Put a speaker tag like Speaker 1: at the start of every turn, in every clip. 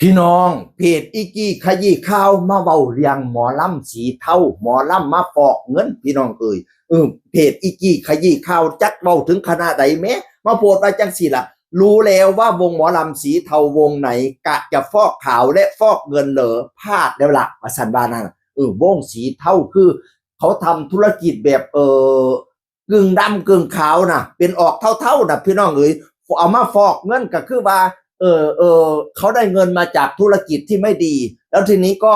Speaker 1: พี่น้องเพจอีกี้ขยี้ข่าวมาเว้าเรียงหมอลำสีเทาหมอลำมาฟอกเงินพี่น้องเพจอีกี้ขยี้ข่าวจักเว้าถึงขนาดใดแม้มาโพดไว้จังสิล่ะรู้แล้วว่าวงหมอลำสีเทาวงไหนกะจะฟอกขาวและฟอกเงินเหรอพลาดแล้วล่ะว่าสันบานั่นวงสีเทาคือเขาทำธุรกิจแบบกึ่งดำกึ่งขาวนะเป็นออกเท่าๆนะพี่น้องเอามาฟอกเงินก็คือว่าเขาได้เงินมาจากธุรกิจที่ไม่ดีแล้วทีนี้ก็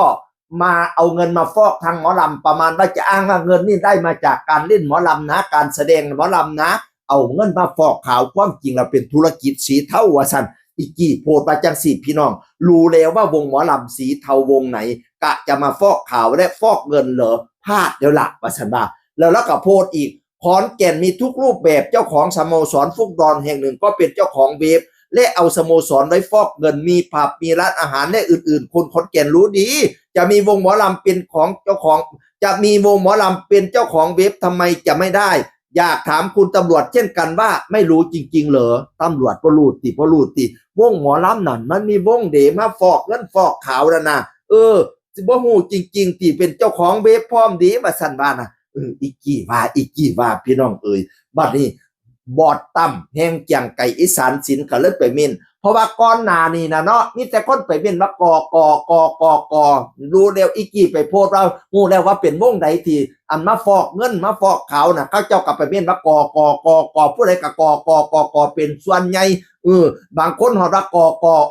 Speaker 1: มาเอาเงินมาฟอกทางหมอลำประมาณว่าจะอ้างว่าเงินนี่ได้มาจากการเล่นหมอลำนะการแสดงหมอลำนะเอาเงินมาฟอกขาวความจริงเราเป็นธุรกิจสีเทาวะสันอีกี้โพดมาจังสีพี่น้องรู้แล้วว่าวงหมอลำสีเทาวงไหนกะจะมาฟอกขาวและฟอกเงินเหรอพลาดเดี๋ยวหลักวะสันบาแล้วก็โพดอีกขอนแก่นมีทุกรูปแบบเจ้าของสโมสรฟุตบอลแห่งหนึ่งก็เป็นเจ้าของเว็บและเอาสโมสรไว้ฟอกเงินมีผับมีร้านอาหารและอื่นๆคนขอนแก่นรู้ดีจะมีวงหมอลำเป็นของเจ้าของจะมีวงหมอลำเป็นเจ้าของเว็บทำไมจะไม่ได้อยากถามคุณตำรวจเช่นกันว่าไม่รู้จริงๆเหรอตำรวจบ่รู้ติวงหมอลำนั่นมันมีวงเดมาฟอกเงินฟอกขาวแล้วนะสิบ่ฮู้จริงๆที่เป็นเจ้าของเว็บพร้อมดีว่าซั่นว่านะอีกี้ว่าพี่น้องบัดนี้บอดตั้มแห่งเกียงไก่อีสานศิลป์ก็เลยไปเม่นเพราะว่าก่อนหน้านี้นะเนาะมีแต่คนไปเม่นว่ากรู้แล้วอีกี้ไปโพสต์เราฮู้แล้วว่าเป็นวงใดที่อันมาฟอกเงินมาฟอกขาวน่ะเขาเจ้าก็ไปเม่นว่ากผู้ใดก็กเป็นส่วนใหญ่บางคนเฮาว่าก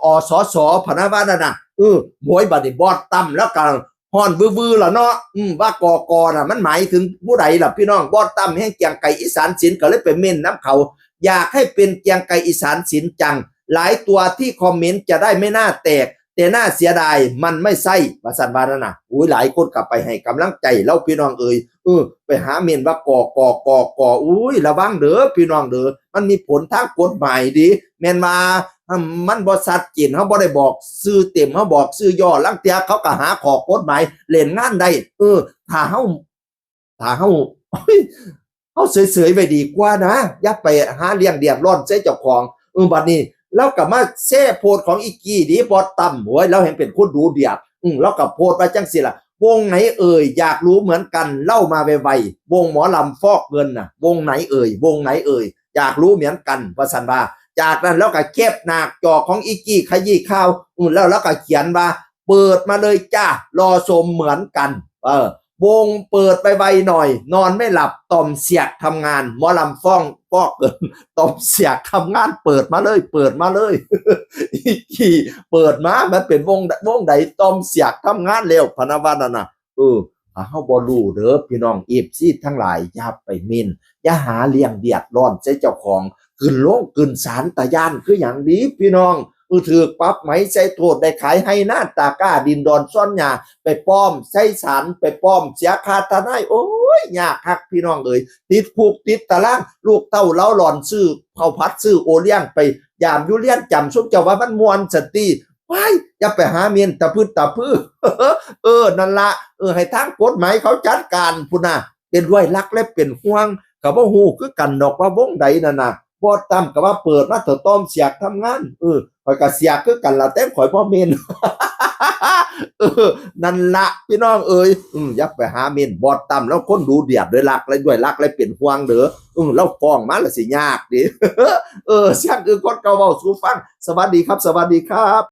Speaker 1: อสสพะนะว่านั่นน่ะหวยบัดนี้บอดตั้มแล้วก็ฮ้อนวือๆล่ะเนาะว่ากน่ะมันหมายถึงผู้ใดล่ะพี่น้องบอดตั้มแห่งเกียงไก่อีสานศิลป์ก็เลยไปเม่นน้ำเขาอยากให้เป็นเกียงไก่อีสานศิลป์จังหลายตัวที่คอมเมนต์จะได้ไม่น่าแตกแต่น่าเสียดายมันไม่ใช่ว่าซั่นว่านั่นน่ะหลายคนกลับไปให้กำลังใจแล้วพี่น้องไปหาเม่นว่ากระวังเด้อพี่น้องเด้อมันมีผลทางกฎหมายดีแม่นมามันบ่ชัดเจนเฮาบ่ได้บอกชื่อเต็มเฮาบอกชื่อย่อลังเที่ยเขาก็หาข้อกฎหมายเล่นงานได้ถ้าเฮาเฮาเฉยๆไว้ดีกว่านะอย่าไปหาเลี้ยงเดือดร้อนใส่เจ้าของบัดนี้แล้วก็มาแซ่โพสต์ของอีกี้ดีบ่ต่ำโว้ยแล้วเห็นเป็นคนดูเดือดแล้วก็โพสต์ว่าจังซี่ล่ะวงไหนอยากรู้เหมือนกันเล่ามาไวๆวงหมอลำฟอกเงินน่ะวงไหนวงไหนอยากรู้เหมือนกันว่าซั่นว่าจากนั้นแล้วก็แคปหน้าจอของอีกี้ขยี้ข่าวแล้วก็เขียนว่าเปิดมาเลยจ้ารอชมเหมือนกันวงเปิดไปไวหน่อยนอนไม่หลับต่อมเสียกทำงานหมอลำฟอกเกินต่อมเสียกทำงานเปิดมาเลยอีกี้เปิดมามันเป็นวงใดต่อมเสียกทำงานเร็วพนะว่านั่นน่ะเฮาบ่รู้เด้อพี่น้องFCทั้งหลายอย่าไปเม่นอย่าหาเลี้ยงเดือดร้อนใส่เจ้าของขึ้นโลงขึ้นศาลตะย่านคืออย่างนี้พี่น้องถือปรับไหมใส่โทษได้ขายให้หน้าตาก้าดินดอนซ่อนหยาไปป้อมใส่ศาลไปป้อมเสียค่าทนายโอ้ยยากคักพี่น้องติดคุกติดตารางลูกเต้าเล้าหลอนซื้อข้าวผัดซื้อโอเลี้ยงไปยามอยู่เลี้ยนจำซุปเจ้าว่ามันมวนสติว้ายอย่าไปหาเมียนตะพื้นั่นละให้ทางกฎหมายเขาจัดการพุ่นน่ะเป็นด้วยรักและเป็นห่วงก็บ่ฮู้คือกันดอกว่าวงใดนั่นน่ะบ่ตามก็ว่าเปิดมาเถอะต้อมเสียกทำงานข่อยก็เสียกคือกันล่ะแต่ข่อยบ่เม่นนั่นละพี่น้องอย่าไปหาเม่นบ่ต่ำแล้วคนดูเดือดด้วยรักและเป็นห่วงเด้อแล้วฟ้องมาแล้วสิยากดิเสียงคนเก่าเว้าสู่ฟังสวัสดีครับ